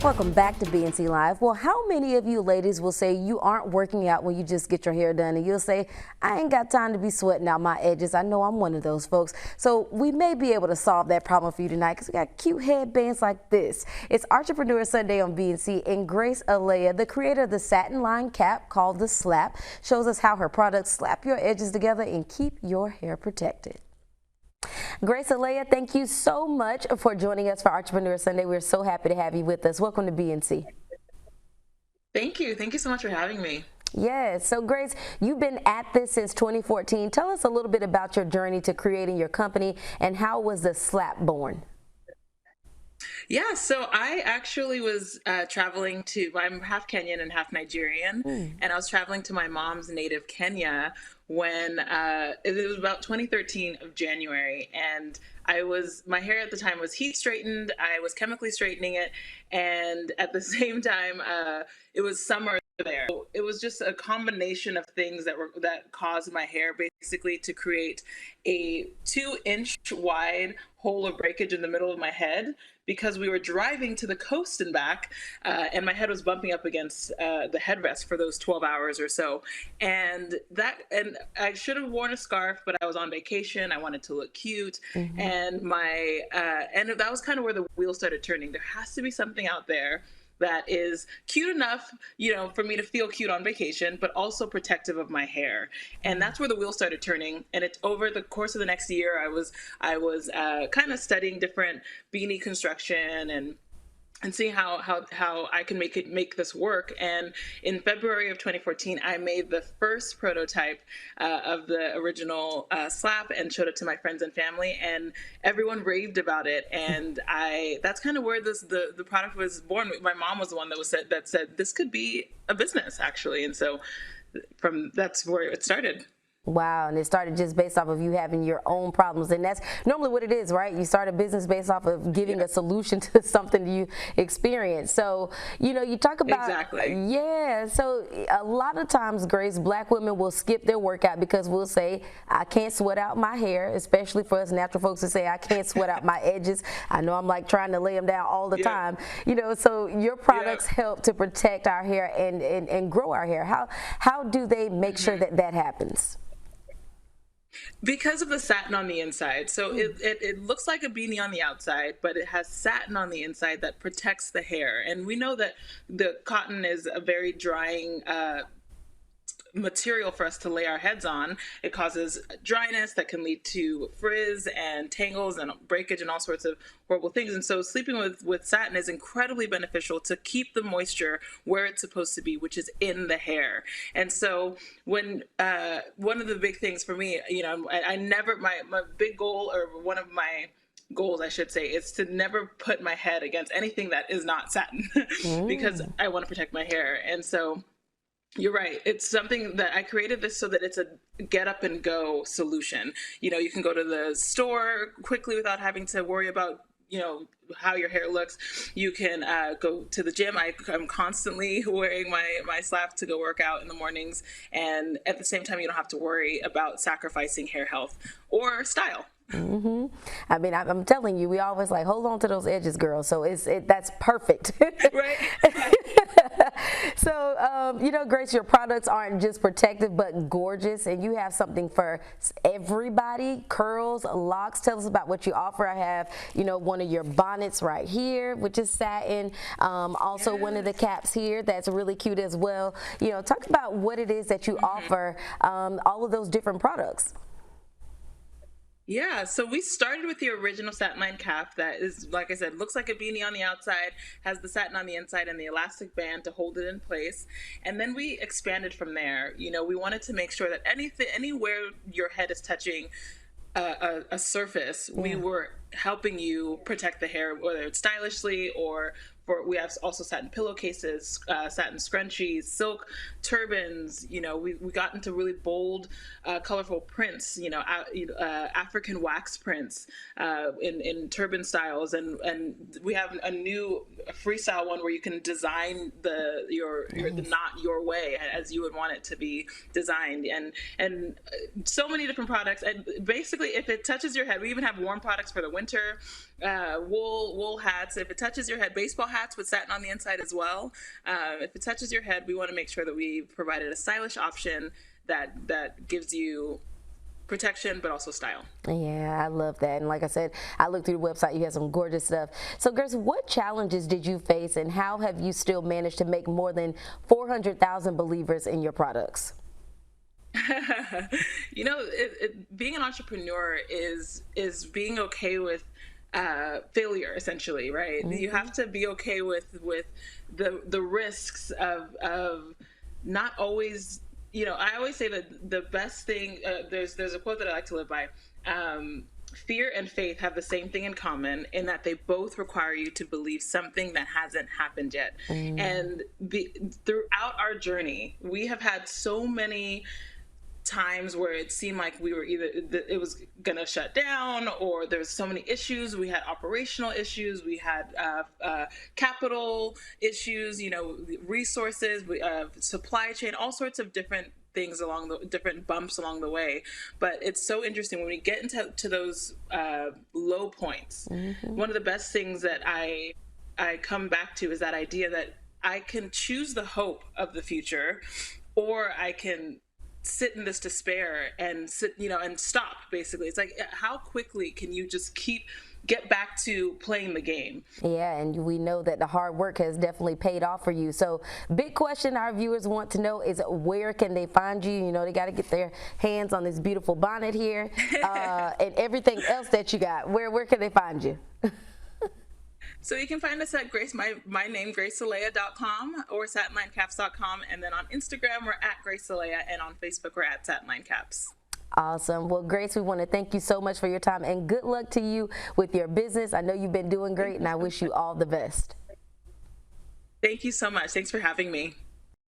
Welcome back to BNC Live. Well, how many of you ladies will say you aren't working out when you just get your hair done, and you'll say, I ain't got time to be sweating out my edges? I know I'm one of those folks. So we may be able to solve that problem for you tonight because we got cute headbands like this. It's Entrepreneur Sunday on BNC, and Grace Eleyae, the creator of the satin line cap called the Slap, shows us how her products slap your edges together and keep your hair protected. Grace Eleyae, thank you so much for joining us for Entrepreneur Sunday. We're so happy to have you with us. Welcome to BNC. Thank you. Thank you so much for having me. Yes. So Grace, you've been at this since 2014. Tell us a little bit about your journey to creating your company, and how was the Slap born? Yeah, so I actually was traveling to, I'm half Kenyan and half Nigerian, and I was traveling to my mom's native Kenya when it was about 2013 of January, and my hair at the time was heat straightened, I was chemically straightening it, and at the same time, it was summer there. So it was just a combination of things that caused my hair basically to create a 2-inch wide hole of breakage in the middle of my head, because we were driving to the coast and back, and my head was bumping up against the headrest for those 12 hours or so. And I should have worn a scarf, but I was on vacation. I wanted to look cute. And that was kind of where the wheel started turning. There has to be something out there that is cute enough, for me to feel cute on vacation, but also protective of my hair. And that's where the wheel started turning. And it's over the course of the next year, I was kind of studying different beanie construction and seeing how I can make this work. And in February of 2014, I made the first prototype of the original Slap and showed it to my friends and family, and everyone raved about it. And that's kind of where the product was born. My mom was the one that said this could be a business, actually. And so that's where it started. Wow, and it started just based off of you having your own problems, and that's normally what it is, right? You start a business based off of giving a solution to something you experience. So, you talk about exactly. Yeah. So a lot of times, Grace, Black women will skip their workout because we'll say, I can't sweat out my hair, especially for us natural folks to say, I can't sweat out my edges. I know I'm like trying to lay them down all the time. So your products help to protect our hair and grow our hair. How do they make sure that happens? Because of the satin on the inside. So it looks like a beanie on the outside, but it has satin on the inside that protects the hair. And we know that the cotton is a very drying material for us to lay our heads on. It causes dryness that can lead to frizz and tangles and breakage and all sorts of horrible things. And so sleeping with satin is incredibly beneficial to keep the moisture where it's supposed to be, which is in the hair. And so when one of the big things for me, I never, my big goal, or one of my goals, I should say, is to never put my head against anything that is not satin because I want to protect my hair. And so you're right. It's something that I created this so that it's a get up and go solution. You can go to the store quickly without having to worry about, how your hair looks. You can go to the gym. I'm constantly wearing my Slap to go work out in the mornings. And at the same time, you don't have to worry about sacrificing hair health or style. I mean, I'm telling you, we always hold on to those edges, girl. So that's perfect. Right. So, Grace, your products aren't just protective, but gorgeous. And you have something for everybody: curls, locks. Tell us about what you offer. I have, one of your bonnets right here, which is satin. Also one of the caps here that's really cute as well. Talk about what it is that you offer, all of those different products. Yeah, so we started with the original satin line cap that is, like I said, looks like a beanie on the outside, has the satin on the inside and the elastic band to hold it in place. And then we expanded from there. We wanted to make sure that anywhere your head is touching a surface, we were helping you protect the hair, whether it's stylishly or we have also satin pillowcases, satin scrunchies, silk turbans. We got into really bold, colorful prints. African wax prints in turban styles, and we have a new freestyle one where you can design the knot your way as you would want it to be designed, and so many different products. And basically, if it touches your head, we even have warm products for the winter. winter. Wool hats. If it touches your head, baseball hats with satin on the inside as well. If it touches your head, we want to make sure that we provided a stylish option that gives you protection but also style. Yeah, I love that. And like I said, I looked through the website. You have some gorgeous stuff. So Grace, what challenges did you face, and how have you still managed to make more than 400,000 believers in your products? You know, being an entrepreneur is being okay with failure, essentially, right? Mm-hmm. You have to be okay with the risks of not always. You know, I always say that the best thing, there's a quote that I like to live by. Fear and faith have the same thing in common, in that they both require you to believe something that hasn't happened yet. And throughout our journey, we have had so many times where it seemed like we were it was gonna shut down, or there was so many issues. We had operational issues, we had capital issues, you know, resources, supply chain, all sorts of different things different bumps along the way. But it's so interesting when we get into those low points. Mm-hmm. One of the best things that I come back to is that idea that I can choose the hope of the future, or I can sit in this despair and stop. Basically, it's like, how quickly can you just get back to playing the game? Yeah, and we know that the hard work has definitely paid off for you. So big question our viewers want to know is, where can they find you? You know, they got to get their hands on this beautiful bonnet here and everything else that you got. Where can they find you? So you can find us at my name, GraceEleyae.com, or satinlinecaps.com. And then on Instagram, we're at GraceEleyae, and on Facebook, we're at satinlinecaps. Awesome. Well, Grace, we want to thank you so much for your time, and good luck to you with your business. I know you've been doing great, and I wish you all the best. Thank you so much. Thanks for having me.